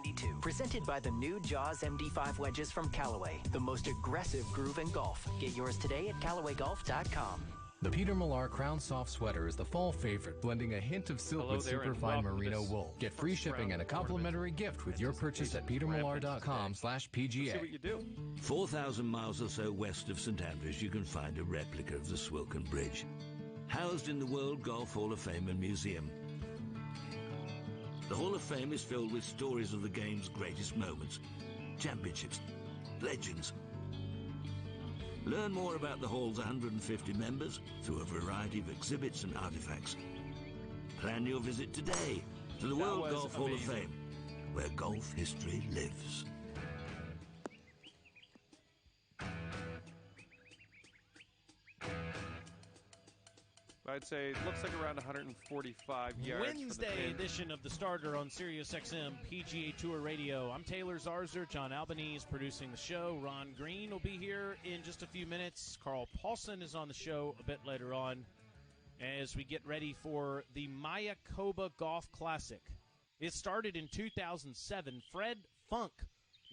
$192. Presented by the new Jaws MD5 wedges from Callaway, the most aggressive groove in golf. Get yours today at CallawayGolf.com. The Peter Millar Crown Soft Sweater is the fall favorite, blending a hint of silk with superfine merino wool. Get free shipping and a complimentary gift with your purchase at petermillar.com/PGA. See what you do. 4,000 miles or so west of St Andrews, you can find a replica of the Swilcan Bridge, housed in the World Golf Hall of Fame and Museum. The Hall of Fame is filled with stories of the game's greatest moments, championships, legends. Learn more about the Hall's 150 members through a variety of exhibits and artifacts. Plan your visit today to the World Golf Hall of Fame, where golf history lives. I'd say it looks like around 145 yards. Wednesday edition of the Starter on SiriusXM PGA Tour Radio. I'm Taylor Zarzer. John Albanese producing the show. Ron Green will be here in just a few minutes. Carl Paulson is on the show a bit later on as we get ready for the Mayakoba Golf Classic. It started in 2007. Fred Funk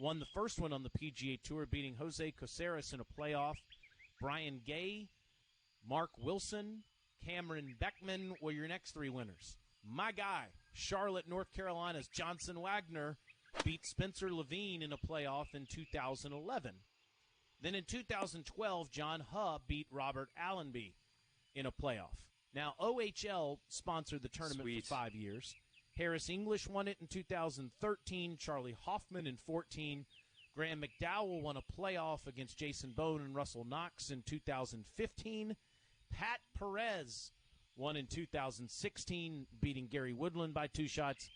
won the first one on the PGA Tour, beating Jose Caceres in a playoff. Brian Gay, Mark Wilson, Cameron Beckman were your next three winners. My guy, Charlotte, North Carolina's Johnson Wagner, beat Spencer Levine in a playoff in 2011. Then in 2012, John Hubb beat Robert Allenby in a playoff. Now, OHL sponsored the tournament for 5 years. Harris English won it in 2013, Charlie Hoffman in 14. Graham McDowell won a playoff against Jason Bone and Russell Knox in 2015. Pat Perez won in 2016, beating Gary Woodland by 2 shots.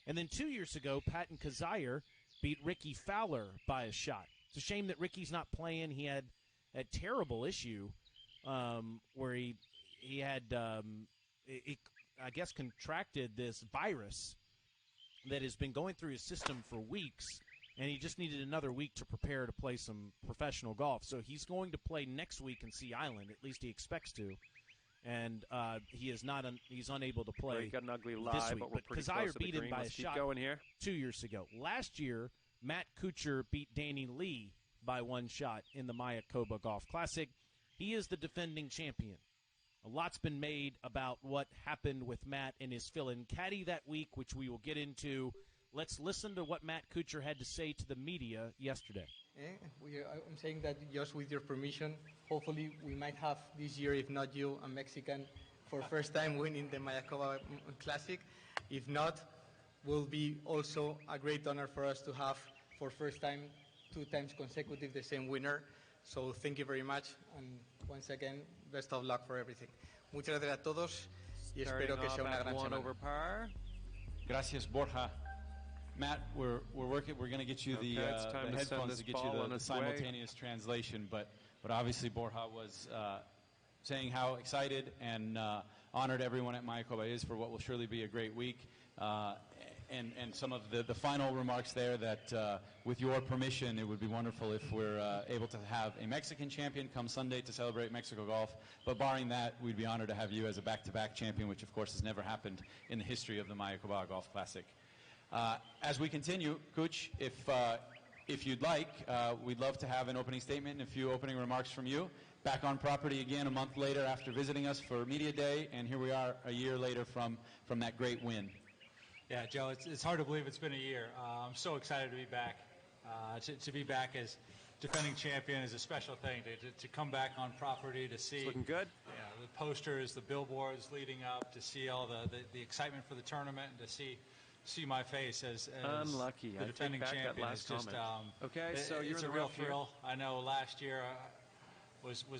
And then 2 years ago, Patton Kizzire beat Ricky Fowler by a shot. It's a shame that Ricky's not playing. He had a terrible issue where he had, I guess, contracted this virus that has been going through his system for weeks, and he just needed another week to prepare to play some professional golf. So he's going to play next week in Sea Island, at least he expects to. And he's unable to play. He got an ugly lie, this week. but we're pretty close to the beat green. him by Let's a keep shot going here. 2 years ago. Last year, Matt Kuchar beat Danny Lee by 1 shot in the Mayakoba Golf Classic. He is the defending champion. A lot's been made about what happened with Matt and his fill-in caddy that week, which we will get into. Let's listen to what Matt Kuchar had to say to the media yesterday. I'm saying that just with your permission, hopefully we might have this year, if not you, a Mexican for first time winning the Mayakoba Classic. If not, will be also a great honor for us to have for first time 2 times consecutive the same winner. So thank you very much, and once again, best of luck for everything. Muchas gracias a todos y espero que sea una gran semana. Over par. Gracias, Borja. Matt, we're working. We're going to get you the headphones to get you the simultaneous translation. But obviously, Borja was saying how excited and honored everyone at Mayakoba is for what will surely be a great week. And some of the final remarks there that, with your permission, it would be wonderful if we're able to have a Mexican champion come Sunday to celebrate Mexico golf. But barring that, we'd be honored to have you as a back-to-back champion, which, of course, has never happened in the history of the Mayakoba Golf Classic. As we continue, Kuch, if you'd like, we'd love to have an opening statement and a few opening remarks from you. Back on property again a month later after visiting us for Media Day, and here we are a year later from that great win. Yeah, Joe, it's hard to believe it's been a year. I'm so excited to be back. To be back as defending champion is a special thing. To come back on property, to see looking good. Yeah, the posters, the billboards leading up, to see all the excitement for the tournament, and to see my face as unlucky. The defending champion. It's just okay. So it's a real thrill. I know last year was an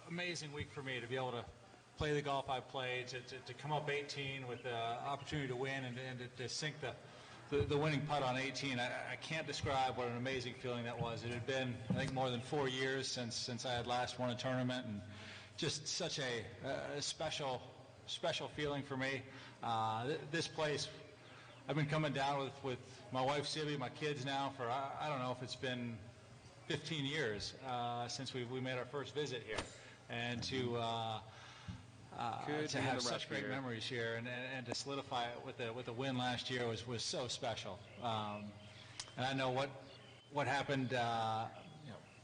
amazing week for me to be able to play the golf I played, to come up 18 with the opportunity to win and to sink the winning putt on 18. I can't describe what an amazing feeling that was. It had been, I think, more than 4 years since I had last won a tournament, and just such a special feeling for me. This place, I've been coming down with my wife Sibby, my kids now for, I don't know if it's been 15 years since we made our first visit here. And to have such great memories here and to solidify it with the win last year was so special. I know what happened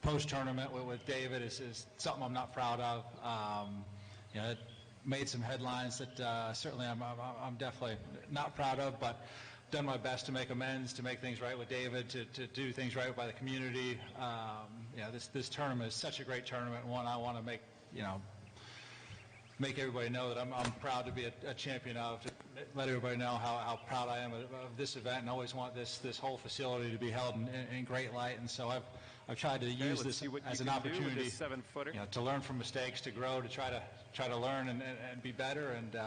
post-tournament with David is something I'm not proud of. It made some headlines that certainly I'm definitely not proud of, but done my best to make amends, to make things right with David, to do things right by the community. This tournament is such a great tournament, and one I want to make everybody know that I'm proud to be a champion of, to let everybody know how proud I am of this event, and always want this whole facility to be held in great light. And so I've tried to use this as an opportunity to learn from mistakes, to grow, to try to learn and be better. And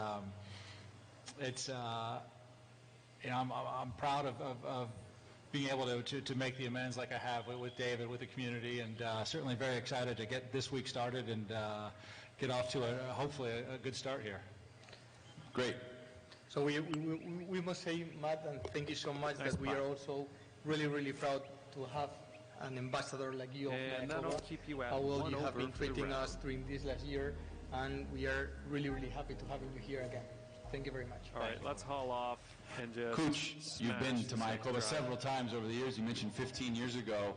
it's I'm proud of being able to make the amends like I have with David, with the community, and certainly very excited to get this week started and get off to hopefully a good start here. Great. So we must say, Matt, and thank you so much, that we are also really, really proud to have an ambassador like you of Mayakoba. How well you have been treating us during this last year, and we are really, really happy to having you here again. Thank you very much. All right, let's haul off and just... Coach, you've been to Mayakoba several times over the years. You mentioned 15 years ago.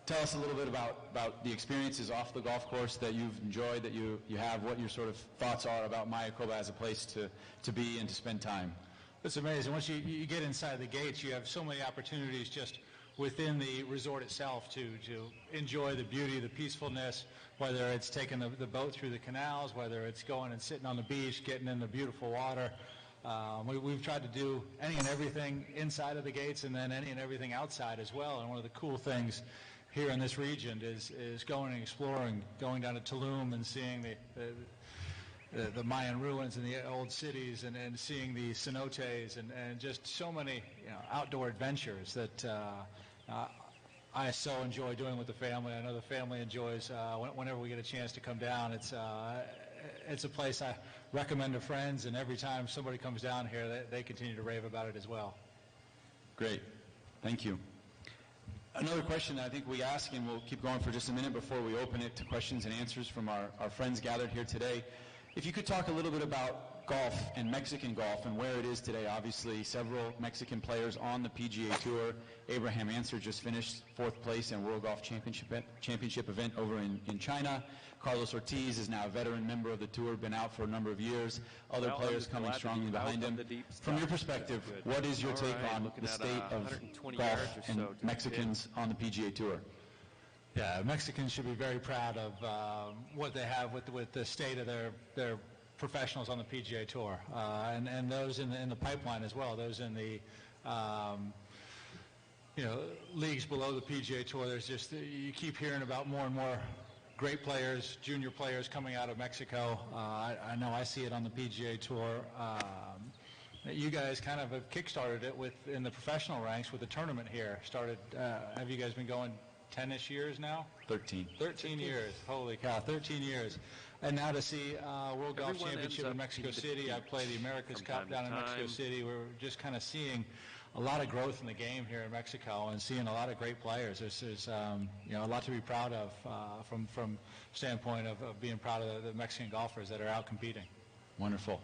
Tell us a little bit about the experiences off the golf course that you've enjoyed, that you have, what your sort of thoughts are about Mayakoba as a place to be and to spend time. It's amazing. Once you get inside the gates, you have so many opportunities just within the resort itself to enjoy the beauty, the peacefulness, whether it's taking the boat through the canals, whether it's going and sitting on the beach, getting in the beautiful water. We've tried to do any and everything inside of the gates, and then any and everything outside as well. And one of the cool things here in this region is going and exploring, going down to Tulum and seeing the Mayan ruins and the old cities, and seeing the cenotes and just so many outdoor adventures that I so enjoy doing with the family. I know the family enjoys whenever we get a chance to come down. It's a place I recommend to friends, and every time somebody comes down here, they continue to rave about it as well. Great. Thank you. Another question that I think we ask, and we'll keep going for just a minute before we open it to questions and answers from our friends gathered here today. If you could talk a little bit about golf and Mexican golf and where it is today. Obviously, several Mexican players on the PGA Tour. Abraham Ancer just finished 4th place in World Golf Championship event over in China. Carlos Ortiz is now a veteran member of the tour, been out for a number of years. Other players coming strongly behind him. From your perspective, what is your take on the state of golf and Mexicans on the PGA Tour? Yeah, Mexicans should be very proud of what they have with the state of their professionals on the PGA Tour, and those in the pipeline as well. Those in the leagues below the PGA Tour. There's just, you keep hearing about more and more great players, junior players coming out of Mexico. I know I see it on the PGA Tour. You guys kind of have kickstarted it in the professional ranks with the tournament here. Have you guys been going 10-ish years now? 13 years. Holy cow, 13 years. And now to see World Golf Championship in Mexico City. I play the America's Cup down in Mexico City. We're just kind of seeing a lot of growth in the game here in Mexico, and seeing a lot of great players. There's a lot to be proud of from standpoint of being proud of the Mexican golfers that are out competing. Wonderful.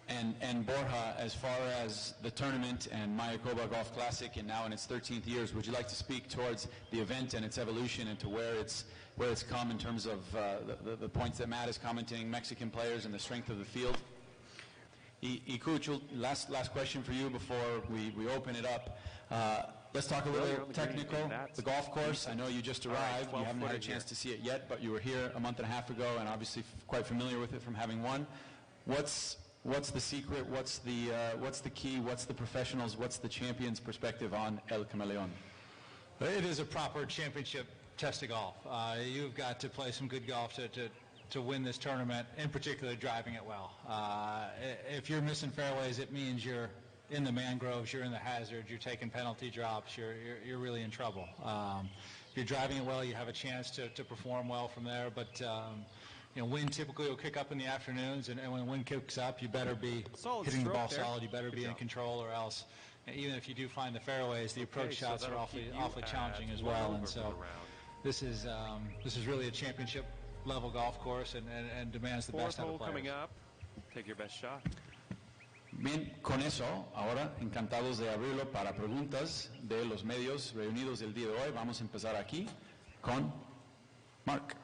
And Borja, as far as the tournament and Mayakoba Golf Classic, and now in its 13th years, would you like to speak towards the event and its evolution and to where it's come in terms of the points that Matt is commenting, Mexican players and the strength of the field? Last question for you before we open it up. Let's talk a little technical. The golf course, I know you just arrived. You haven't had a chance to see it yet, but you were here a month and a half ago and obviously quite familiar with it from having won. What's the secret? What's the key? What's the professionals? What's the champions' perspective on El Camaleon? It is a proper championship test of golf. You've got to play some good golf to win this tournament, in particular driving it well. If you're missing fairways, it means you're in the mangroves, you're in the hazards, you're taking penalty drops, you're really in trouble. If you're driving it well, you have a chance to perform well from there, but wind typically will kick up in the afternoons, and when the wind kicks up, you better be hitting the ball solid, you better be in control, or else, even if you do find the fairways, the approach shots are awfully challenging as well. And so this is really a championship level golf course, and demands the best out of players. Coming up, take your best shot. Bien, con eso, ahora encantados de abrirlo para preguntas de los medios reunidos el día de hoy. Vamos a empezar aquí con Mark.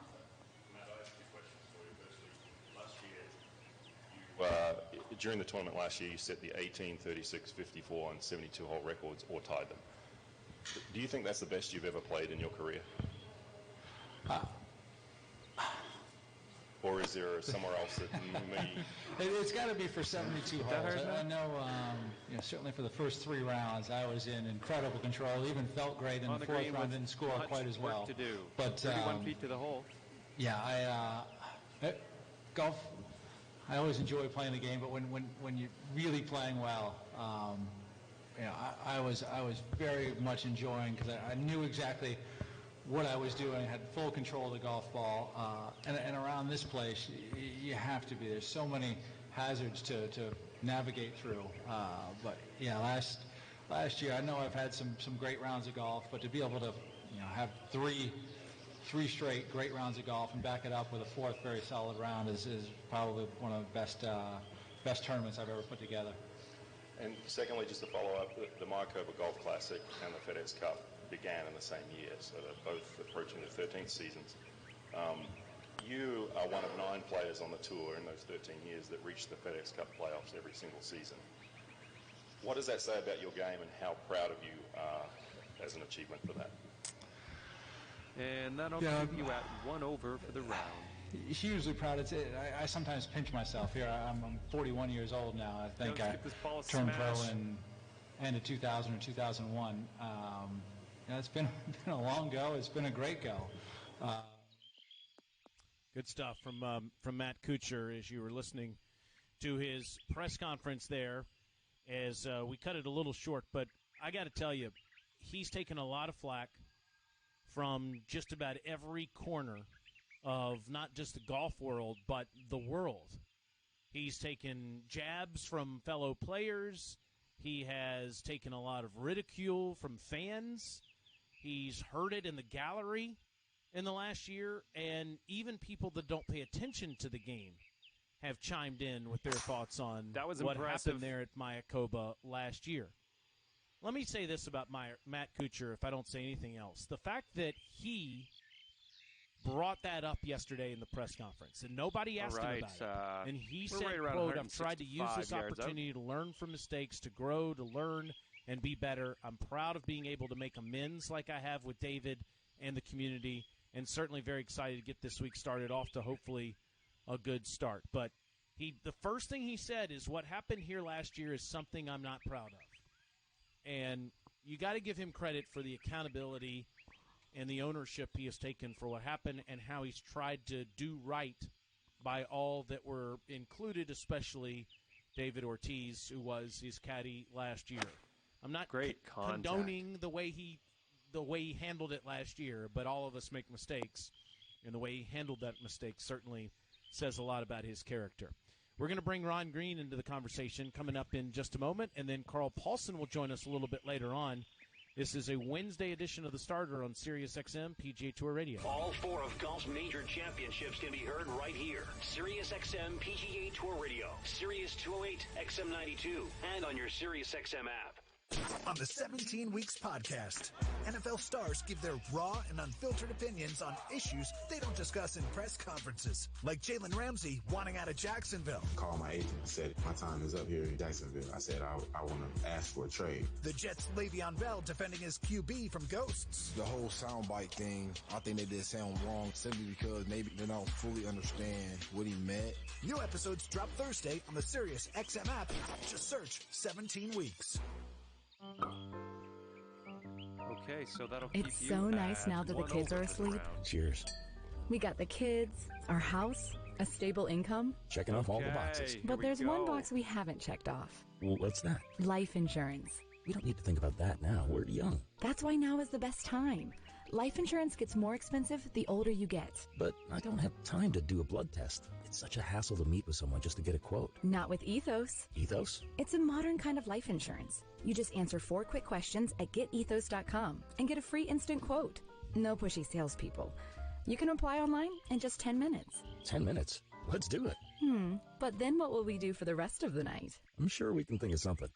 During the tournament last year, you set the 18, 36, 54, and 72-hole records, or tied them. Do you think that's the best you've ever played in your career? Or is there somewhere else that maybe... It's got to be for 72 holes. I know, certainly for the first 3 rounds, I was in incredible control. Even felt great in the 4th round, didn't score quite as well. To do. But 31 feet to the hole. Yeah, golf. I always enjoy playing the game, but when you're really playing well, I was very much enjoying, because I knew exactly what I was doing, had full control of the golf ball, and around this place, you have to be. There's so many hazards to navigate through. But yeah, last year, I know I've had some great rounds of golf, but to be able to have three straight great rounds of golf and back it up with a 4th very solid round is probably one of the best tournaments I've ever put together. And secondly, just to follow up, the Mayakoba Golf Classic and the FedEx Cup began in the same year, so they're both approaching their 13th seasons. You are one of 9 players on the tour in those 13 years that reached the FedEx Cup playoffs every single season. What does that say about your game, and how proud of you are as an achievement for that? And that'll keep you at 1 over for the round. Hugely proud. I sometimes pinch myself here. I'm 41 years old now. I think I turned pro in end of 2000 or 2001. It's been a long go. It's been a great go. Good stuff from Matt Kuchar as you were listening to his press conference there. As we cut it a little short, but I got to tell you, he's taken a lot of flack from just about every corner of not just the golf world, but the world. He's taken jabs from fellow players. He has taken a lot of ridicule from fans. He's heard it in the gallery in the last year, and even people that don't pay attention to the game have chimed in with their thoughts on what happened there at Mayakoba last year. Let me say this about Matt Kuchar, if I don't say anything else. The fact that he brought that up yesterday in the press conference, and nobody asked him about it. And he said, quote, I've tried to use this opportunity to learn from mistakes, to grow, to learn, and be better. I'm proud of being able to make amends like I have with David and the community, and certainly very excited to get this week started off to hopefully a good start. But the first thing he said is, what happened here last year is something I'm not proud of. And you got to give him credit for the accountability and the ownership he has taken for what happened and how he's tried to do right by all that were included, especially David Ortiz, who was his caddy last year. I'm not condoning the way he handled it last year, but all of us make mistakes, and the way he handled that mistake certainly says a lot about his character. We're going to bring Ron Green into the conversation coming up in just a moment, and then Carl Paulson will join us a little bit later on. This is a Wednesday edition of The Starter on Sirius XM PGA Tour Radio. All 4 of golf's major championships can be heard right here. Sirius XM PGA Tour Radio, Sirius 208 XM92, and on your Sirius XM app. On the 17 Weeks podcast, NFL stars give their raw and unfiltered opinions on issues they don't discuss in press conferences, like Jalen Ramsey wanting out of Jacksonville. Called my agent and said, my time is up here in Jacksonville. I said, I want to ask for a trade. The Jets' Le'Veon Bell defending his QB from ghosts. The whole soundbite thing, I think they did sound wrong simply because maybe they don't fully understand what he meant. New episodes drop Thursday on the Sirius XM app. Just search 17 Weeks. Okay, so that'll keep It's so nice now that the kids are asleep. Cheers. We got the kids, our house, a stable income. Checking off all the boxes. But there's one box we haven't checked off. Well, what's that? Life insurance. We don't need to think about that now. We're young. That's why now is the best time. Life insurance gets more expensive the older you get. But I don't have time to do a blood test. It's such a hassle to meet with someone just to get a quote. Not with Ethos. Ethos? It's a modern kind of life insurance. You just answer 4 quick questions at getethos.com and get a free instant quote. No pushy salespeople. You can apply online in just 10 minutes. 10 minutes? Let's do it. But then what will we do for the rest of the night? I'm sure we can think of something.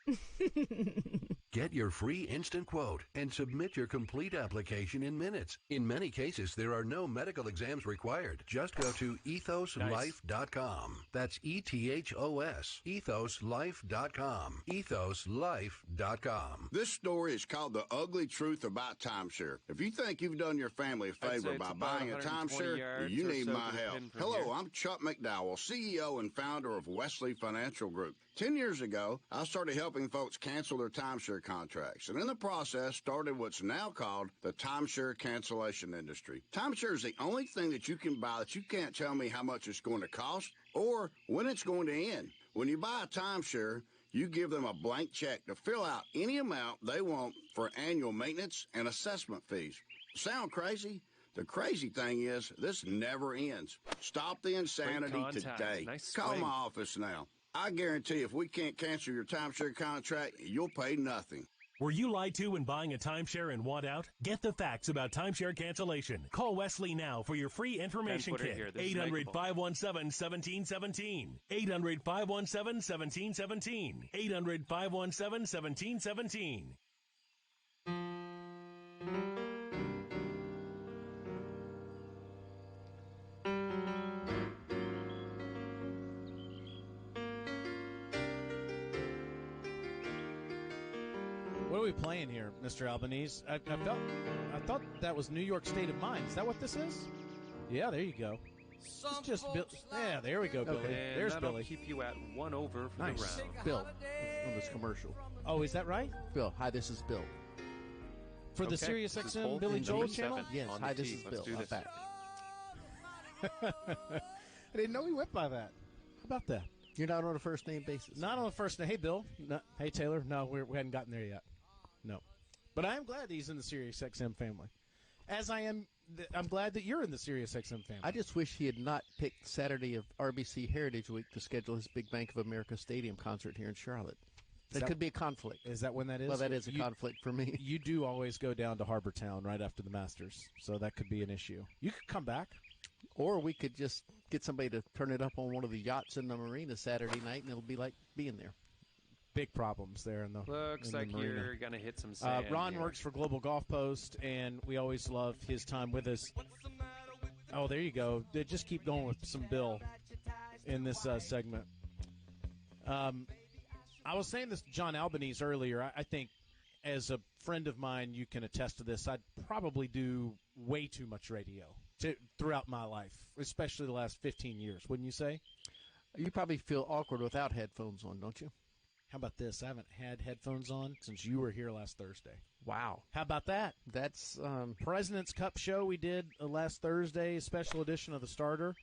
Get your free instant quote and submit your complete application in minutes. In many cases, there are no medical exams required. Just go to ethoslife.com. That's ETHOS, ethoslife.com. Ethoslife.com. This story is called The Ugly Truth About Timeshare. If you think you've done your family a favor by buying a timeshare, you need my help. Hello, I'm Chuck McDowell, CEO and founder of Wesley Financial Group. 10 years ago, I started helping folks cancel their timeshare contracts, and in the process started what's now called the timeshare cancellation industry. Timeshare is the only thing that you can buy that you can't tell me how much it's going to cost or when it's going to end. When you buy a timeshare, you give them a blank check to fill out any amount they want for annual maintenance and assessment fees. Sound crazy? The crazy thing is, this never ends. Stop the insanity today. Call my office now. I guarantee if we can't cancel your timeshare contract, you'll pay nothing. Were you lied to when buying a timeshare and want out? Get the facts about timeshare cancellation. Call Wesley now for your free information kit. 800-517-1717. 800-517-1717. 800-517-1717. What are we playing here, Mr. Albanese? I thought that was New York State of Mind. Is that what this is? Yeah, there you go. It's just Bill. Yeah, there we go, Billy. And There's that'll Billy. keep you at 1 over for Nice. the round. Bill from this commercial. Oh, is that right? Bill, hi, this is Bill. For the Sirius XM Billy Joel channel? Yes, hi, this is Bill. I'm back. I didn't know he went by that. How about that? You're not on a first name basis. Not on the first name. Hey, Bill. No, hey, Taylor. No, we hadn't gotten there yet. No. But I am glad he's in the Sirius XM family. As I am, I'm glad that you're in the Sirius XM family. I just wish he had not picked Saturday of RBC Heritage Week to schedule his big Bank of America Stadium concert here in Charlotte. That could be a conflict. Is that when that is? Well, that is a conflict for me. You do always go down to Harbor Town right after the Masters, so that could be an issue. You could come back. Or we could just get somebody to turn it up on one of the yachts in the marina Saturday night, and it'll be like being there. Big problems there in the Looks in the like marina. you're going to hit some sand. Ron here. works for Global Golf Post, and we always love his time with us. Oh, there you go. They just keep going with some Bill in this segment. I was saying this to John Albanese earlier. I think as a friend of mine, you can attest to this. I'd probably do way too much radio throughout my life, especially the last 15 years, wouldn't you say? You probably feel awkward without headphones on, don't you? How about this? I haven't had headphones on since you were here last Thursday. Wow. How about that? That's President's Cup show we did last Thursday, a special edition of the starter.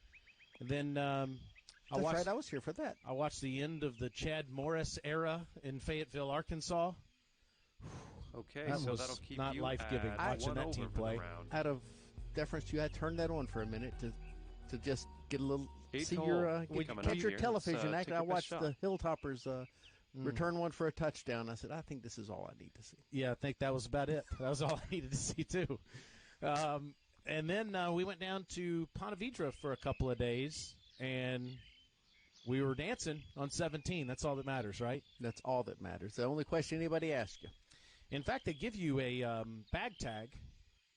And then That's right, I was here for that. I watched the end of the Chad Morris era in Fayetteville, Arkansas. Okay, that so was that'll keep not you life-giving at watching 1 that over team for the play. round. Out of deference to you, I turned that on for a minute to just get a little Eight see hole. your We coming catch up your here. television. Let's, Actually, take I a watched shot. the Hilltoppers return one for a touchdown. I said, I think this is all I need to see. Yeah, I think that was about it. That was all I needed to see, too. And then we went down to Ponte Vedra for a couple of days, and we were dancing on 17. That's all that matters, right? That's all that matters. The only question anybody asks you. In fact, they give you a bag tag,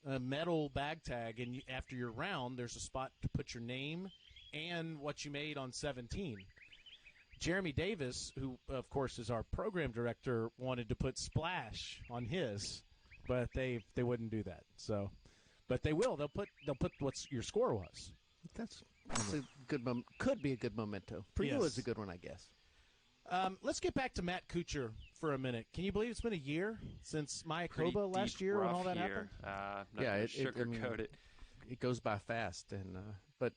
a metal bag tag, and after your round, there's a spot to put your name and what you made on 17. Jeremy Davis, who, of course, is our program director, wanted to put Splash on his, but they wouldn't do that. So, but they will. They'll put what your score was. That's a good could be a good memento. For you, it's a good one, I guess. Let's get back to Matt Kuchar for a minute. Can you believe it's been a year since Mayakoba last year when all that happened? Sugarcoat it. It goes by fast, and but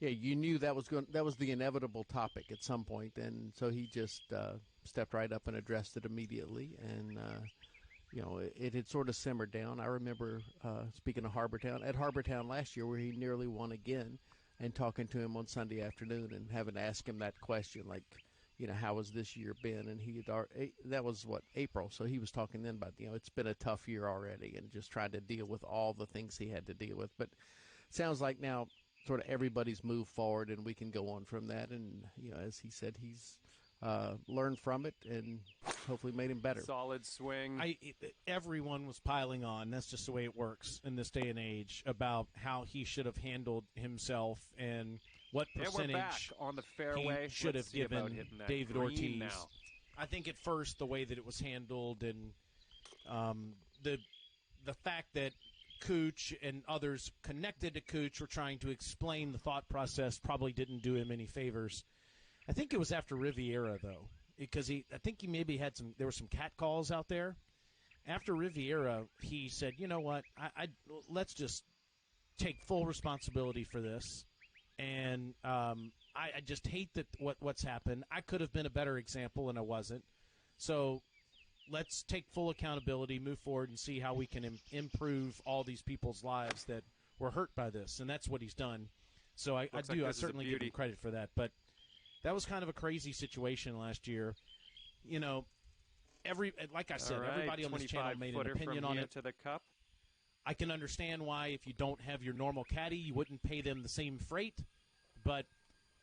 yeah, you knew that was the inevitable topic at some point, and so he just stepped right up and addressed it immediately, and it had sort of simmered down. I remember speaking of Harbortown at Harbortown last year, where he nearly won again, and talking to him on Sunday afternoon and having to ask him that question, like, how has this year been? And he had that was April, so he was talking then about it's been a tough year already, and just trying to deal with all the things he had to deal with. But it sounds like now sort of everybody's moved forward, and we can go on from that. And as he said, he's learned from it and hopefully made him better. Solid swing. Everyone was piling on. That's just the way it works in this day and age about how he should have handled himself and what percentage we're back on the fairway. He should have given David Ortiz. Now. I think at first the way that it was handled and the fact that Cooch and others connected to Cooch were trying to explain the thought process probably didn't do him any favors. I think it was after Riviera, though, because I think he maybe had there were some cat calls out there. After Riviera, he said, you know what, let's just take full responsibility for this. And I just hate that what's happened. I could have been a better example, and I wasn't. So let's take full accountability, move forward, and see how we can improve all these people's lives that were hurt by this. And that's what he's done. So I certainly give him credit for that. But that was kind of a crazy situation last year. Like I said, everybody on this channel made an opinion on it. To the cup. I can understand why if you don't have your normal caddy, you wouldn't pay them the same freight. But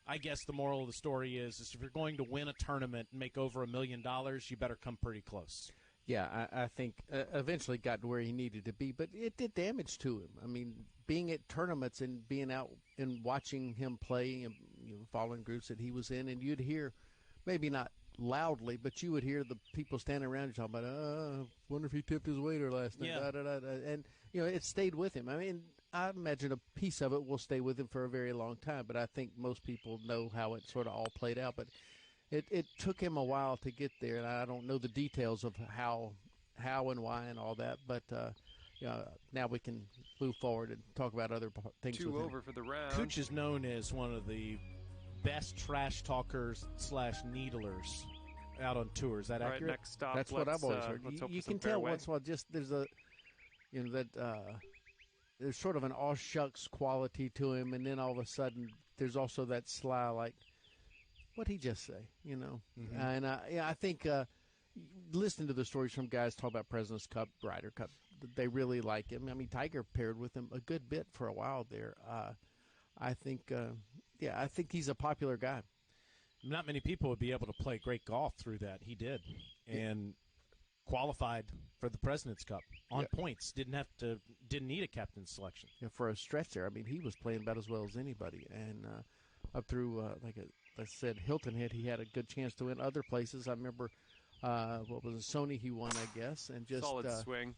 I guess the moral of the story is if you're going to win a tournament and make over $1 million, you better come pretty close. Yeah, I think eventually got to where he needed to be, but it did damage to him. I mean, being at tournaments and being out and watching him play and following groups that he was in, and you'd hear, maybe not loudly, but you would hear the people standing around you talking about, wonder if he tipped his waiter last night. Yeah. And, it stayed with him. I mean, I imagine a piece of it will stay with him for a very long time, but I think most people know how it sort of all played out. But it took him a while to get there, and I don't know the details of how and why and all that. But now we can move forward and talk about other things. 2 with over him. for the round. Cooch is known as one of the best trash talkers / needlers out on tour. Is that accurate? Next stop. That's what I've always heard. You can tell once in a while. Just there's there's sort of an all shucks quality to him, and then all of a sudden there's also that sly, like, what'd he just say? Mm-hmm. And I think listening to the stories from guys talk about President's Cup, Ryder Cup, they really like him. I mean, Tiger paired with him a good bit for a while there. I think he's a popular guy. Not many people would be able to play great golf through that. He did, and qualified for the President's Cup on points. Didn't need a captain's selection. Yeah, for a stretch there. I mean, he was playing about as well as anybody, and up through like I said, Hilton Head, he had a good chance to win. Other places, I remember, what was it, Sony? He won, I guess, and just solid swing.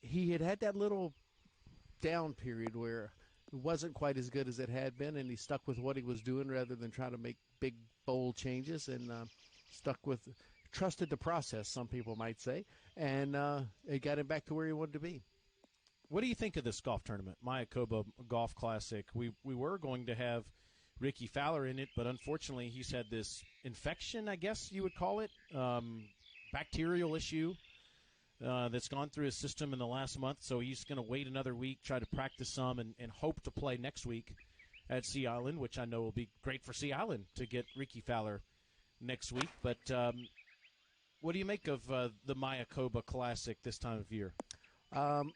He had that little down period where it wasn't quite as good as it had been, and he stuck with what he was doing rather than trying to make big, bold changes, and trusted the process, some people might say, and it got him back to where he wanted to be. What do you think of this golf tournament, Mayakoba Golf Classic? We were going to have Ricky Fowler in it, but unfortunately he's had this infection, I guess you would call it, bacterial issue that's gone through his system in the last month, so he's going to wait another week, try to practice some, and hope to play next week at Sea Island, which I know will be great for Sea Island to get Ricky Fowler next week. But what do you make of the Mayakoba Classic this time of year?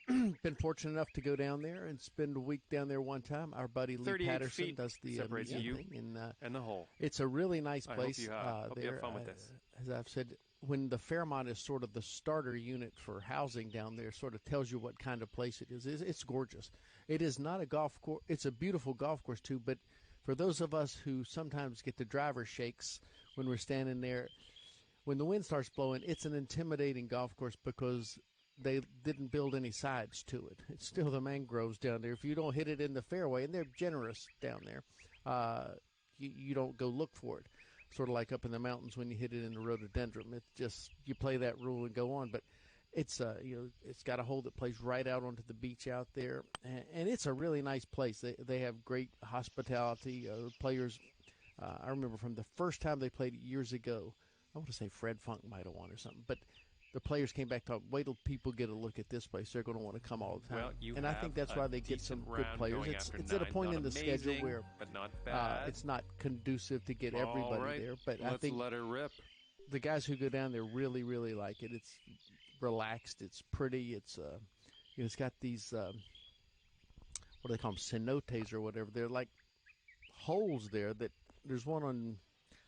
Been fortunate enough to go down there and spend a week down there one time. Our buddy Lee Patterson does the separates you thing, and the hole. It's a really nice place. Hope you have fun with this. As I've said, when the Fairmont is sort of the starter unit for housing down there, sort of tells you what kind of place it is. It's gorgeous. It is not a golf course. It's a beautiful golf course too. But for those of us who sometimes get the driver shakes when we're standing there, when the wind starts blowing, it's an intimidating golf course because they didn't build any sides to it. It's still the mangroves down there. If you don't hit it in the fairway, and they're generous down there, you don't go look for it. Sort of like up in the mountains when you hit it in the rhododendron. It's just, you play that rule and go on. But it's it's got a hole that plays right out onto the beach out there, and it's a really nice place. They have great hospitality. Players, I remember from the first time they played years ago, I want to say Fred Funk might have won or something, but the players came back talking, wait till people get a look at this place. They're going to want to come all the time. Well, and I think that's why they get some good players. It's at a point in the schedule where but not bad. It's not conducive to get everybody there. But Let's I think let her rip. The guys who go down there really, really like it. It's relaxed. It's pretty. It's it's got these what do they call them, cenotes or whatever. They're like holes there that there's one on,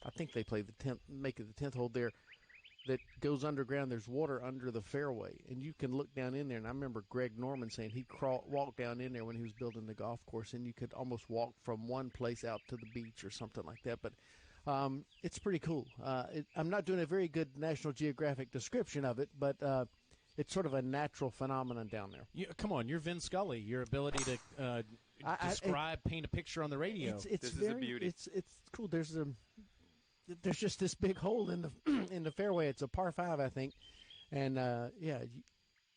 I think they play the 10th, make it the 10th hole there, that goes underground. There's water under the fairway, and you can look down in there. And I remember Greg Norman saying he walked down in there when he was building the golf course, and you could almost walk from one place out to the beach or something like that. But it's pretty cool. I'm not doing a very good National Geographic description of it, but it's sort of a natural phenomenon down there. Come on, you're Vin Scully. Your ability to paint a picture on the radio. This is a beauty. It's cool. There's just this big hole in the fairway. It's a par 5, I think, and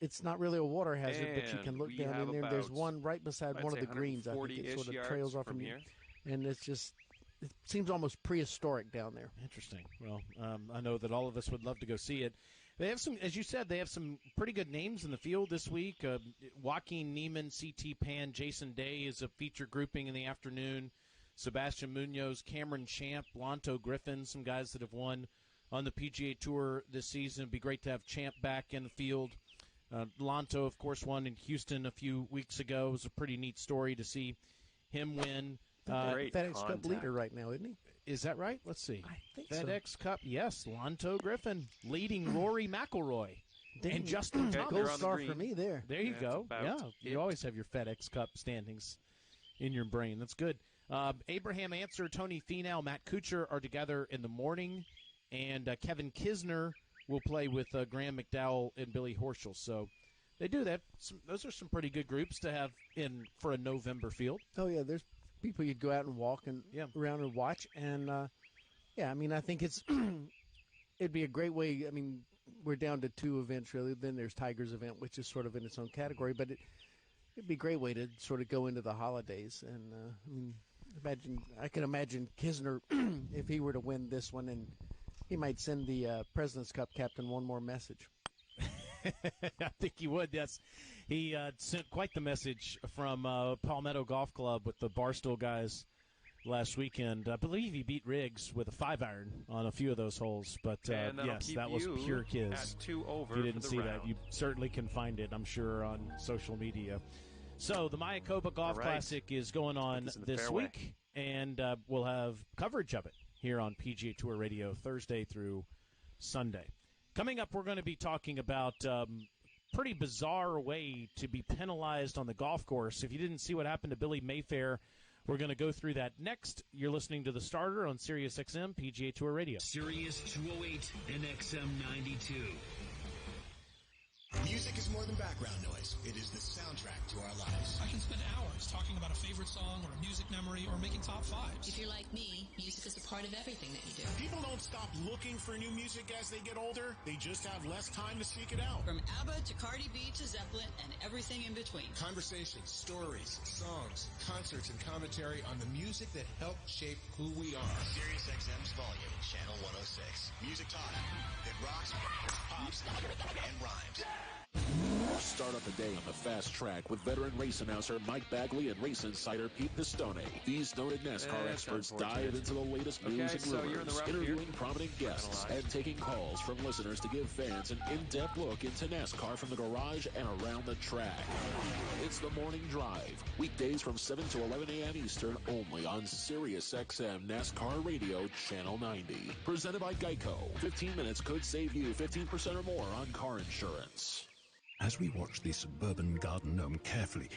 it's not really a water hazard, but you can look down in there. There's one right beside one of the greens. I think it sort of trails off from here, and it seems almost prehistoric down there. Interesting. Well, I know that all of us would love to go see it. They have some, as you said, they have some pretty good names in the field this week. Joaquin Niemann, CT Pan, Jason Day is a feature grouping in the afternoon. Sebastian Munoz, Cameron Champ, Lanto Griffin, some guys that have won on the PGA Tour this season. It'd be great to have Champ back in the field. Lanto, of course, won in Houston a few weeks ago. It was a pretty neat story to see him win. FedEx Cup leader right now, isn't he? Is that right? Let's see. I think FedEx Cup, yes. Lanto Griffin leading Rory McIlroy and Justin Thomas. Gold star for me there. There you go. Yeah, you always have your FedEx Cup standings in your brain. That's good. Abraham Answer, Tony Finau, Matt Kuchar are together in the morning, and Kevin Kisner will play with Graham McDowell and Billy Horschel. So they do that. Those are some pretty good groups to have in for a November field. Oh, yeah, there's people you'd go out and walk and around and watch. And, I mean, I think it'd be a great way. I mean, we're down to 2 events, really. Then there's Tiger's event, which is sort of in its own category. But it'd be a great way to sort of go into the holidays. And, I mean, I can imagine Kisner, if he were to win this one, and he might send the President's Cup captain one more message. I think he would, yes. He sent quite the message from Palmetto Golf Club with the Barstool guys last weekend. I believe he beat Riggs with a 5-iron on a few of those holes. But, yes, that was pure Kiz. At 2 over if you didn't see round. that, you certainly can find it, I'm sure, on social media. So the Mayakoba Golf Classic is going on this week, and we'll have coverage of it here on PGA Tour Radio Thursday through Sunday. Coming up, we're going to be talking about pretty bizarre way to be penalized on the golf course. If you didn't see what happened to Billy Mayfair, we're going to go through that next. You're listening to The Starter on Sirius XM PGA Tour Radio. Sirius 208 and XM 92. Music is more than background noise. It is the soundtrack to our lives. I can spend hours talking about a favorite song or a music memory or making top 5s. If you're like me, music is a part of everything that you do. People don't stop looking for new music as they get older. They just have less time to seek it out. From ABBA to Cardi B to Zeppelin and everything in between. Conversations, stories, songs, concerts, and commentary on the music that helped shape who we are. Sirius XM's Volume, Channel 106. Music talk that rocks, pops, and rhymes. Start up the day on the fast track with veteran race announcer Mike Bagley and race insider Pete Pistone. These noted NASCAR experts dive into the latest news and rumors, interviewing prominent guests and taking calls from listeners to give fans an in-depth look into NASCAR from the garage and around the track. It's the Morning Drive, weekdays from 7 to 11 a.m. Eastern, only on Sirius XM NASCAR Radio Channel 90. Presented by Geico. 15 minutes could save you 15% or more on car insurance. As we watch the suburban garden gnome carefully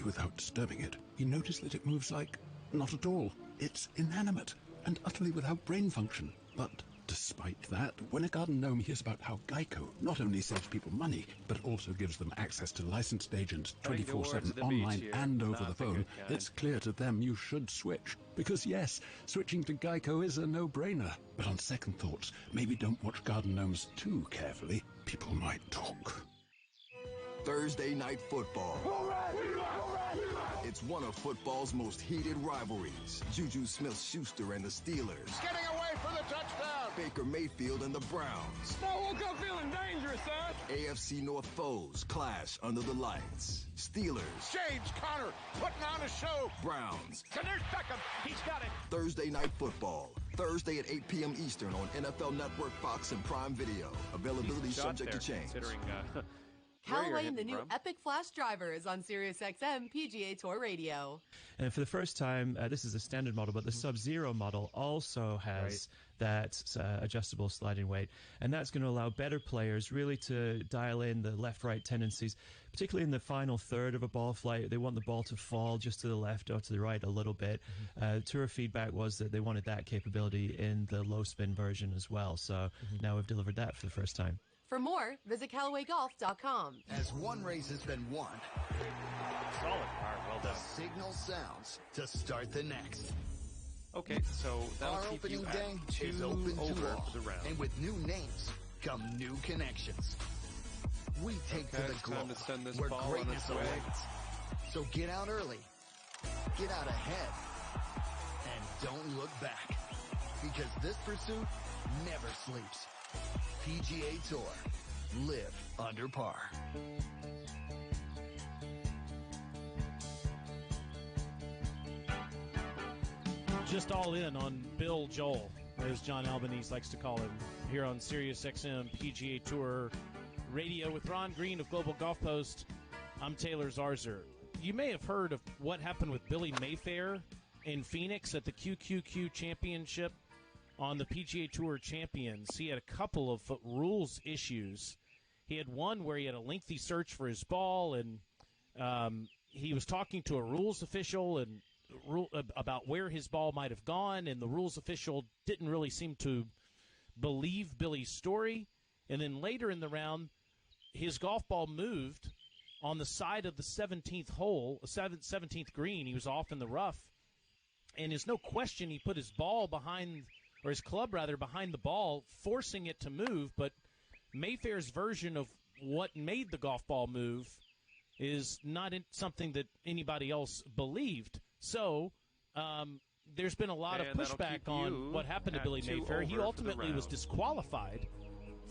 without disturbing it, you notice that it moves like not at all. It's inanimate and utterly without brain function. But despite that, when a garden gnome hears about how Geico not only saves people money, but also gives them access to licensed agents 24/7 online and over the phone, it's clear to them you should switch. Because yes, switching to Geico is a no-brainer. But on second thoughts, maybe don't watch garden gnomes too carefully. People might talk. Thursday Night Football. It's one of football's most heated rivalries. Juju Smith-Schuster and the Steelers. Getting away for the touchdown. Baker Mayfield and the Browns. I woke up feeling dangerous, son. AFC North foes clash under the lights. Steelers. James Conner putting on a show. Browns. And there's Beckham. He's got it. Thursday Night Football. Thursday at 8 p.m. Eastern on NFL Network, Fox, and Prime Video. Availability subject to change. Callaway and the new Epic Flash Driver is on SiriusXM PGA Tour Radio. And for the first time, this is a standard model, but the Sub-Zero model also has that adjustable sliding weight. And that's going to allow better players really to dial in the left-right tendencies, particularly in the final third of a ball flight. They want the ball to fall just to the left or to the right a little bit. Tour feedback was that they wanted that capability in the low-spin version as well. So now we've delivered that for the first time. For more, visit CallawayGolf.com. As one race has been won, solid. All right, well done. Signal sounds to start the next. Okay, so that'll our keep opening you day at 2 is open over to all, for the round. and with new names come new connections. We take to the globe where greatness awaits. So get out early, get out ahead, and don't look back, because this pursuit never sleeps. PGA Tour. Live under par. Just all in on Bill Joel, as John Albanese likes to call him, here on SiriusXM PGA Tour Radio with Ron Green of Global Golf Post. I'm Taylor Zarzour. You may have heard of what happened with Billy Mayfair in Phoenix at the QQQ Championship on the PGA Tour Champions. He had a couple of rules issues. He had one where he had a lengthy search for his ball, and he was talking to a rules official and about where his ball might have gone, and the rules official didn't really seem to believe Billy's story. And then later in the round, his golf ball moved on the side of the 17th hole, 17th green. He was off in the rough, and there's no question he put his ball behind, or his club rather, behind the ball, forcing it to move. But Mayfair's version of what made the golf ball move is not something that anybody else believed. So there's been a lot of pushback on what happened to Billy Mayfair. He ultimately was disqualified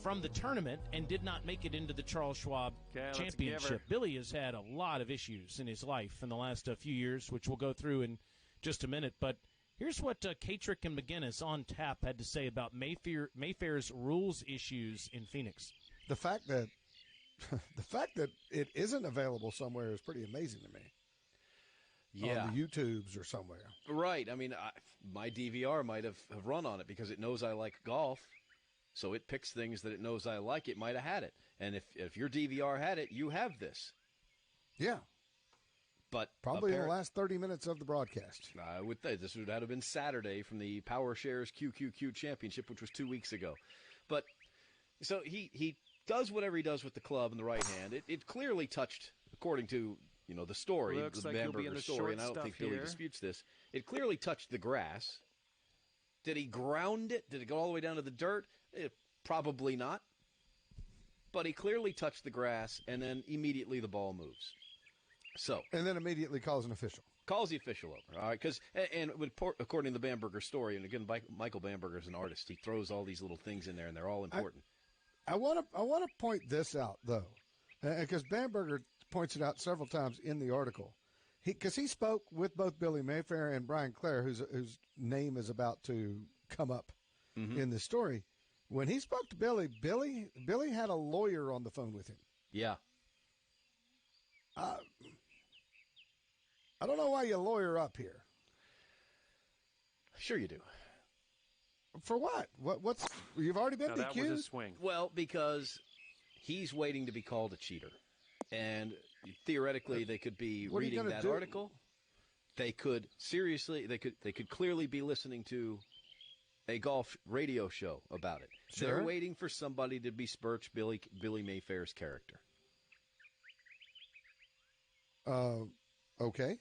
from the tournament and did not make it into the Charles Schwab Championship. Billy has had a lot of issues in his life in the last few years, which we'll go through in just a minute. But here's what Katrick and McGinnis on tap had to say about Mayfair's rules issues in Phoenix. The fact that it isn't available somewhere is pretty amazing to me. Yeah. On the YouTubes or somewhere. Right. I mean, my DVR might have run on it because it knows I like golf, so it picks things that it knows I like. It might have had it. And if your DVR had it, you have this. Yeah. But probably in the last 30 minutes of the broadcast. I would think this would have been Saturday from the Power Shares QQQ Championship, which was 2 weeks ago. But so he does whatever he does with the club in the right hand. It clearly touched, according to the story, Looks the like Bamberger story, and I don't think Billy disputes this. It clearly touched the grass. Did he ground it? Did it go all the way down to the dirt? Probably not. But he clearly touched the grass, and then immediately the ball moves. And then immediately calls an official. Calls the official over, all right? Because according to the Bamberger story, and again, Michael Bamberger is an artist. He throws all these little things in there, and they're all important. I want to point this out though, because Bamberger points it out several times in the article. Because he spoke with both Billy Mayfair and Brian Clare, whose name is about to come up in the story. When he spoke to Billy had a lawyer on the phone with him. Yeah. I don't know why you lawyer up here. Sure you do. For what? What's you've already been that accused? Was a swing. Well, because he's waiting to be called a cheater. And theoretically, they could be reading that article. They could clearly be listening to a golf radio show about it. Sure. They're waiting for somebody to besmirch Billy Mayfair's character. Okay.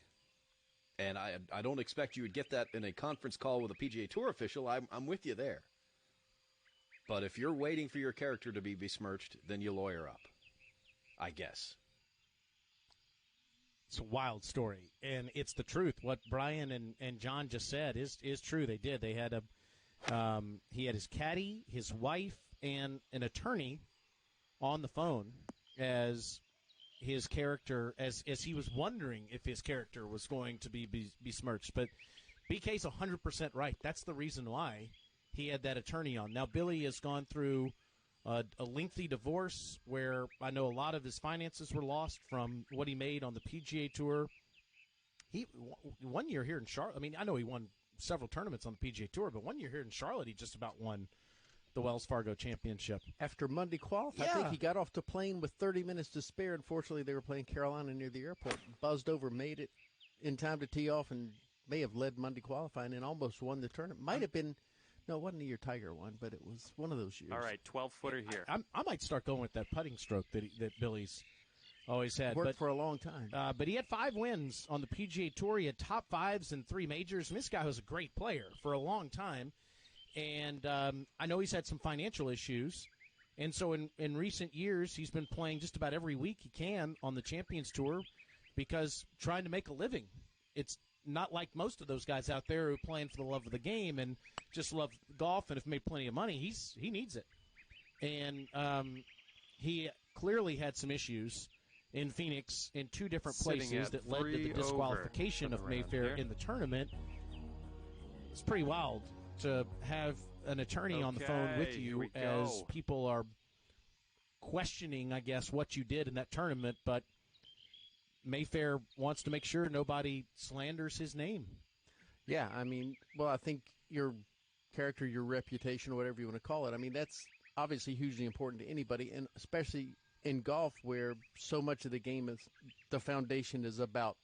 And I don't expect you would get that in a conference call with a PGA Tour official. I'm with you there. But if you're waiting for your character to be besmirched, then you lawyer up, I guess. It's a wild story, and it's the truth. What Brian and John just said is true. They did. They had he had his caddy, his wife, and an attorney on the phone as his character, as he was wondering if his character was going to be besmirched. But BK's 100% right. That's the reason why he had that attorney on. Now, Billy has gone through a lengthy divorce where I know a lot of his finances were lost from what he made on the PGA Tour. He 1 year here in Charlotte. I mean, I know he won several tournaments on the PGA Tour, but 1 year here in Charlotte, he just about won the Wells Fargo Championship. After Monday qualify, I think he got off the plane with 30 minutes to spare. Unfortunately, they were playing Carolina near the airport. Buzzed over, made it in time to tee off, and may have led Monday qualifying and almost won the tournament. Might have been, no, it wasn't the year Tiger won, but it was one of those years. All right, 12-footer here. I might start going with that putting stroke that Billy's always had. Worked for a long time. But he had 5 wins on the PGA Tour. He had top 5s in 3 majors. And this guy was a great player for a long time. And I know he's had some financial issues. And so in recent years, he's been playing just about every week he can on the Champions Tour because trying to make a living. It's not like most of those guys out there who are playing for the love of the game and just love golf and have made plenty of money. He needs it. And he clearly had some issues in Phoenix in 2 different places that led to the disqualification of Mayfair in the tournament. It's pretty wild to have an attorney on the phone with you as people are questioning, I guess, what you did in that tournament, but Mayfair wants to make sure nobody slanders his name. Yeah, I mean, well, I think your character, your reputation, whatever you want to call it, I mean, that's obviously hugely important to anybody, and especially in golf where so much of the game is, the foundation is about,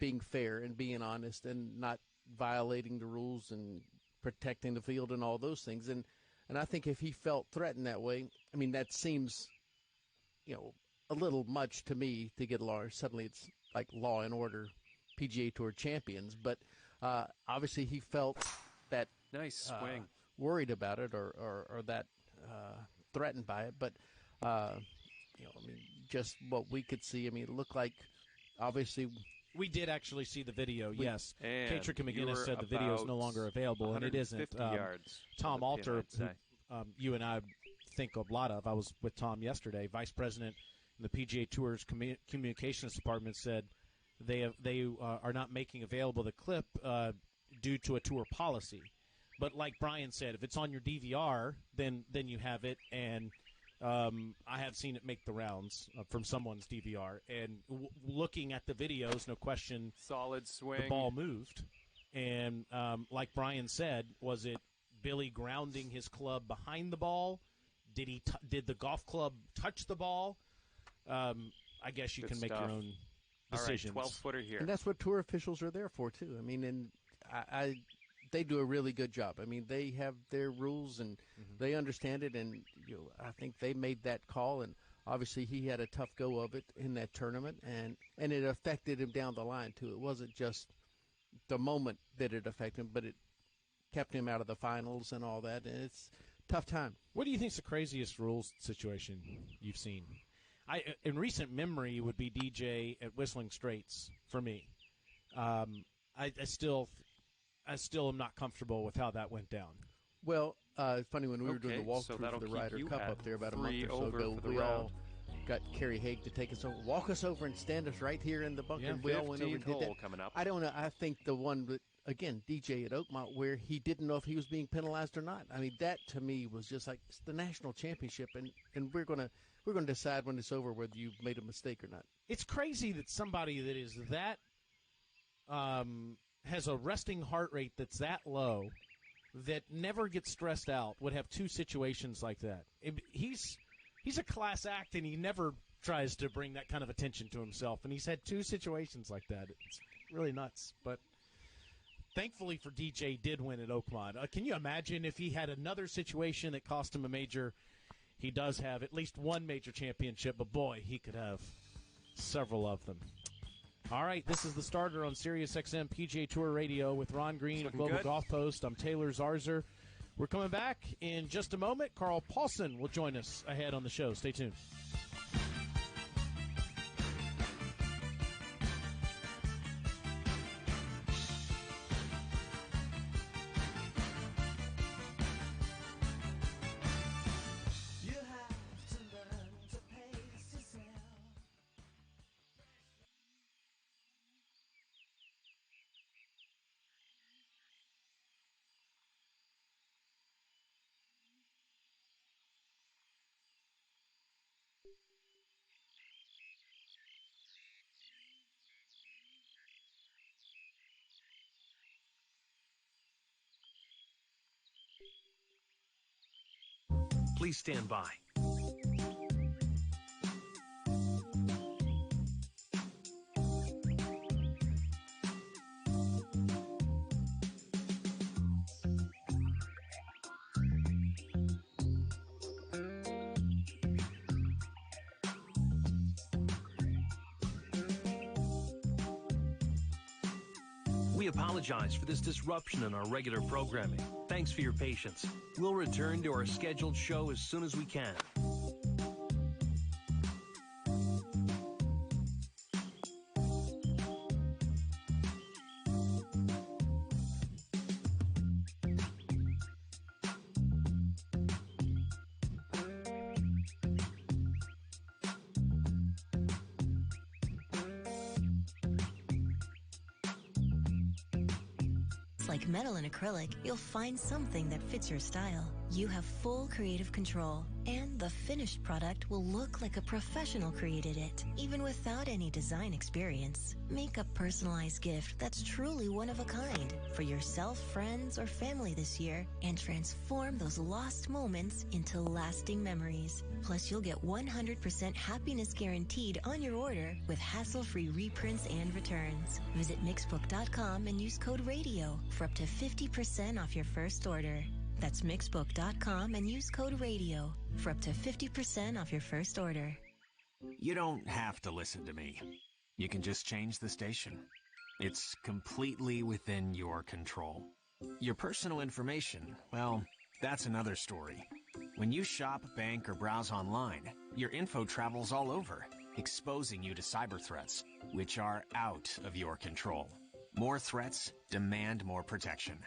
being fair and being honest and not violating the rules and protecting the field and all those things. And I think if he felt threatened that way, I mean, that seems, a little much to me to get law. Suddenly it's like Law and Order PGA Tour champions. But obviously he felt that nice swing, worried about it or that threatened by it. But, I mean, just what we could see, I mean, it looked like obviously – we did actually see the video, yes. And Katrick and McGinnis said the video is no longer available, and it isn't. Yards Tom Alter, who you and I think a lot of, I was with Tom yesterday, Vice President in the PGA Tour's Communications Department, said they are not making available the clip due to a tour policy. But like Brian said, if it's on your DVR, then you have it, and I have seen it make the rounds from someone's DVR, and looking at the videos, no question, solid swing. The ball moved, and like Brian said, was it Billy grounding his club behind the ball? Did the golf club touch the ball? I guess you can make your own decisions. All right, 12-footer here, and that's what tour officials are there for too. I mean, and they do a really good job. I mean, they have their rules and they understand it, and I think they made that call, and obviously he had a tough go of it in that tournament, and it affected him down the line too. It wasn't just the moment that it affected him, but it kept him out of the finals and all that, and it's a tough time. What do you think is the craziest rules situation you've seen? In recent memory would be DJ at Whistling Straits for me. I still am not comfortable with how that went down. Well, it's funny, when we were doing the walkthrough for the Ryder Cup up there about a month or so ago, we all got Kerry Haig to take us over, walk us over and stand us right here in the bunker. Yeah, and we all went over and did that. Coming up. I don't know. I think the one that, again, DJ at Oakmont, where he didn't know if he was being penalized or not. I mean, that to me was just like, it's the national championship, and we're gonna decide when it's over whether you made a mistake or not. It's crazy that somebody that is that has a resting heart rate that's that low, that never gets stressed out, would have 2 situations like that. He's a class act, and he never tries to bring that kind of attention to himself, and he's had 2 situations like that. It's really nuts. But thankfully for DJ, did win at Oakmont. Can you imagine if he had another situation that cost him a major? He does have at least 1 major championship, but boy, he could have several of them. All right, this is the starter on Sirius XM PGA Tour Radio with Ron Green of Global Golf Post. I'm Taylor Zarzer. We're coming back in just a moment. Carl Paulson will join us ahead on the show. Stay tuned. Please stand by. We apologize for this disruption in our regular programming. Thanks for your patience. We'll return to our scheduled show as soon as we can. Like metal and acrylic, you'll find something that fits your style. You have full creative control, and the finished product will look like a professional created it, even without any design experience. Make a personalized gift that's truly one of a kind for yourself, friends, or family this year, and transform those lost moments into lasting memories. Plus, you'll get 100% happiness guaranteed on your order with hassle-free reprints and returns. Visit mixbook.com and use code RADIO for up to 50% off your first order. That's mixbook.com and use code RADIO for up to 50% off your first order. You don't have to listen to me. You can just change the station. It's completely within your control. Your personal information, well, that's another story. When you shop, bank, or browse online, your info travels all over, exposing you to cyber threats, which are out of your control. More threats demand more protection.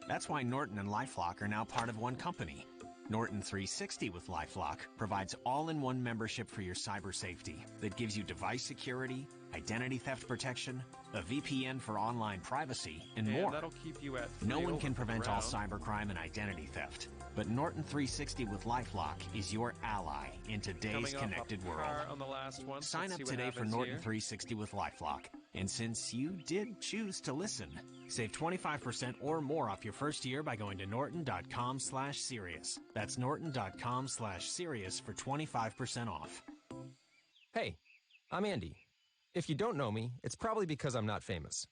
That's why Norton and LifeLock are now part of one company. Norton 360 with LifeLock provides all-in-one membership for your cyber safety that gives you device security, identity theft protection, a VPN for online privacy, and more. That'll keep you at no one can prevent all cybercrime and identity theft, but Norton 360 with LifeLock is your ally in today's connected world. On the last one. Sign up today for Norton 360 with LifeLock. And since you did choose to listen, save 25% or more off your first year by going to norton.com/Sirius. That's norton.com/Sirius for 25% off. Hey, I'm Andy. If you don't know me, it's probably because I'm not famous.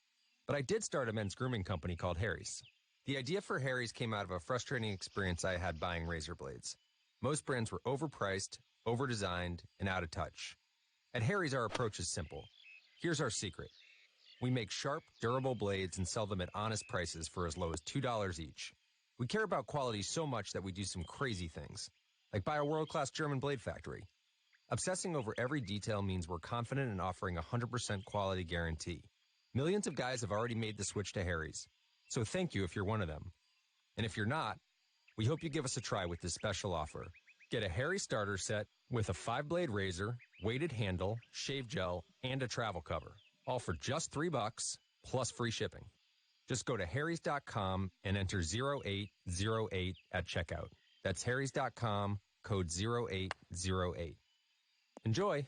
But I did start a men's grooming company called Harry's. The idea for Harry's came out of a frustrating experience I had buying razor blades. Most brands were overpriced, overdesigned, and out of touch. At Harry's, our approach is simple. Here's our secret. We make sharp, durable blades and sell them at honest prices for as low as $2 each. We care about quality so much that we do some crazy things, like buy a world-class German blade factory. Obsessing over every detail means we're confident in offering a 100% quality guarantee. Millions of guys have already made the switch to Harry's, so thank you if you're one of them. And if you're not, we hope you give us a try with this special offer. Get a Harry starter set with a 5-blade razor, weighted handle, shave gel, and a travel cover. All for just $3 plus free shipping. Just go to harrys.com and enter 0808 at checkout. That's harrys.com, code 0808. Enjoy.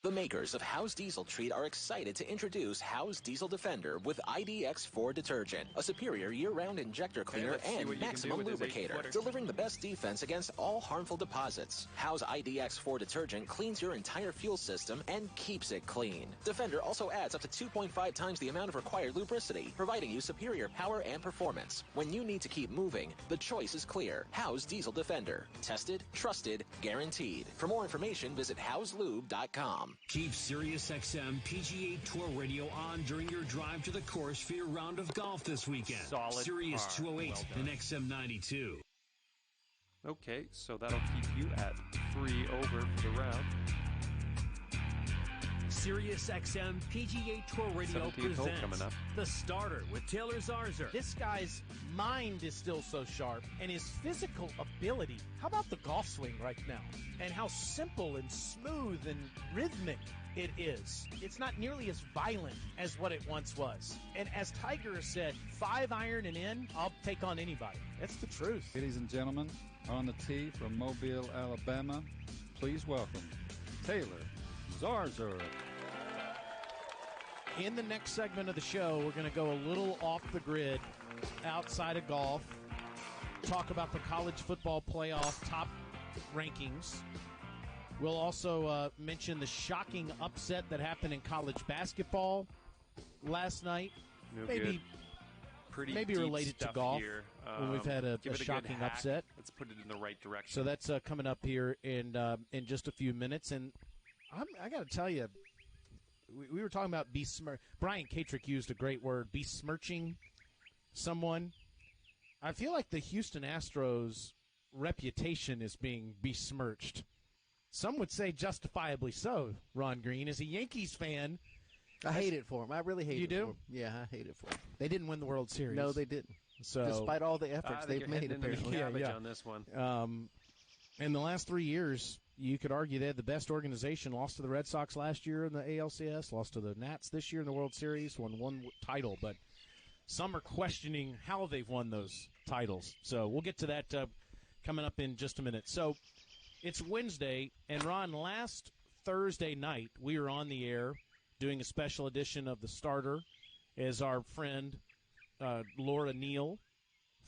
The makers of House Diesel Treat are excited to introduce House Diesel Defender with IDX4 detergent, a superior year-round injector cleaner and maximum lubricator, delivering the best defense against all harmful deposits. House IDX4 detergent cleans your entire fuel system and keeps it clean. Defender also adds up to 2.5 times the amount of required lubricity, providing you superior power and performance. When you need to keep moving, the choice is clear. House Diesel Defender. Tested, trusted, guaranteed. For more information, visit houselube.com. Keep SiriusXM PGA Tour Radio on during your drive to the course for your round of golf this weekend. Solid Sirius par. 208 and XM 92. Okay, so that'll keep you at 3 over for the round. SiriusXM PGA Tour Radio presents coming up. The Starter with Taylor Zarzour. This guy's mind is still so sharp, and his physical ability. How about the golf swing right now? And how simple and smooth and rhythmic it is. It's not nearly as violent as what it once was. And as Tiger said, 5-iron and in, I'll take on anybody. That's the truth. Ladies and gentlemen, on the tee from Mobile, Alabama, please welcome Taylor Zarzour. In the next segment of the show, we're going to go a little off the grid, outside of golf, talk about the college football playoff top rankings. We'll also mention the shocking upset that happened in college basketball last night. No maybe deep related to golf here. when we've had a shocking upset. Let's put it in the right direction. So that's coming up here in just a few minutes. And I got to tell you, we were talking about Brian Katrick used a great word, besmirching someone. I feel like the Houston Astros' reputation is being besmirched. Some would say justifiably so, Ron Green. As a Yankees fan, I hate it for him. I really hate it for him. You do? Yeah, I hate it for him. They didn't win the World Series. No, they didn't. So, despite all the efforts they've made, apparently. On this one. In the last 3 years, you could argue they had the best organization. Lost to the Red Sox last year in the ALCS, lost to the Nats this year in the World Series, won one title. But some are questioning how they've won those titles. So we'll get to that coming up in just a minute. So it's Wednesday, and Ron, last Thursday night we were on the air doing a special edition of The Starter as our friend Laura Neal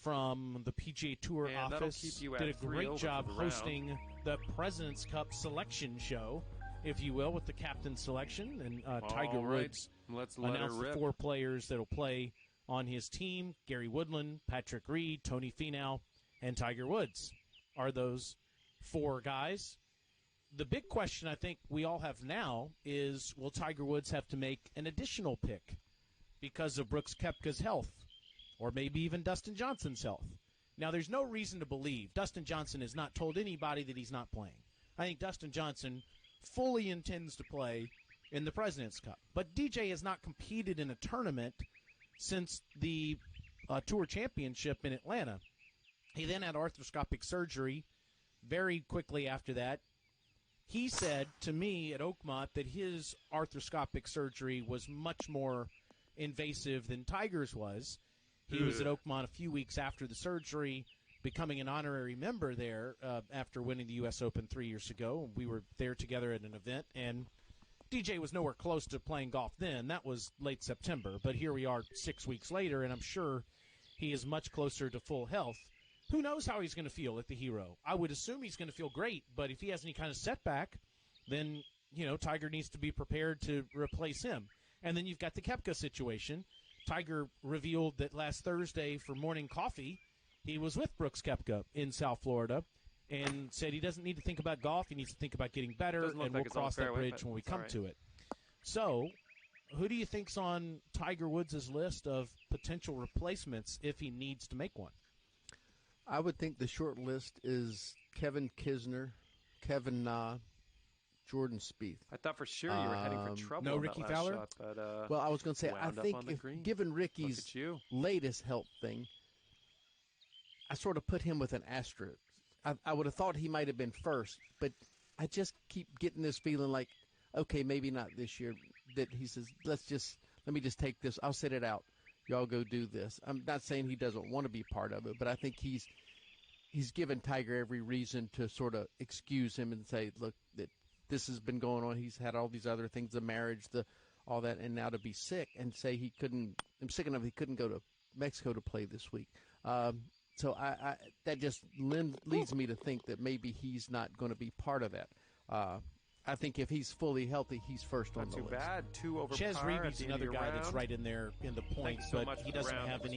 from the PGA Tour office did a great job hosting the President's Cup selection show, if you will, with the captain selection. And Tiger Woods announced the 4 players that will play on his team: Gary Woodland, Patrick Reed, Tony Finau, and Tiger Woods are those 4 guys. The big question I think we all have now is, will Tiger Woods have to make an additional pick because of Brooks Koepka's health, or maybe even Dustin Johnson's health? Now, there's no reason to believe Dustin Johnson has not told anybody that he's not playing. I think Dustin Johnson fully intends to play in the President's Cup. But DJ has not competed in a tournament since the Tour Championship in Atlanta. He then had arthroscopic surgery very quickly after that. He said to me at Oakmont that his arthroscopic surgery was much more invasive than Tiger's was. He was at Oakmont a few weeks after the surgery, becoming an honorary member there after winning the U.S. Open 3 years ago. We were there together at an event, and DJ was nowhere close to playing golf then. That was late September, but here we are 6 weeks later, and I'm sure he is much closer to full health. Who knows how he's going to feel at the Hero? I would assume he's going to feel great, but if he has any kind of setback, then, Tiger needs to be prepared to replace him. And then you've got the Koepka situation. Tiger revealed that last Thursday for morning coffee, he was with Brooks Koepka in South Florida and said he doesn't need to think about golf. He needs to think about getting better, and we'll cross that bridge when we come to it. So who do you think's on Tiger Woods' list of potential replacements if he needs to make one? I would think the short list is Kevin Kisner, Kevin Na, Jordan Spieth. I thought for sure you were heading for trouble. No on Ricky that last Fowler? shot, but, well, I was going to say, I think given Ricky's latest health thing, I sort of put him with an asterisk. I would have thought he might have been first, but I just keep getting this feeling like, okay, maybe not this year. That he says, let me just take this. I'll sit it out. Y'all go do this. I'm not saying he doesn't want to be part of it, but I think he's given Tiger every reason to sort of excuse him and say, look, that this has been going on. He's had all these other things, the marriage, all that, and now to be sick and say he couldn't. I'm sick enough he couldn't go to Mexico to play this week. So I that just leads me to think that maybe he's not going to be part of that. I think if he's fully healthy, he's first on the list. Not too bad. 2 over Ches par. Reeves, another guy that's right in there in the points, but he doesn't have any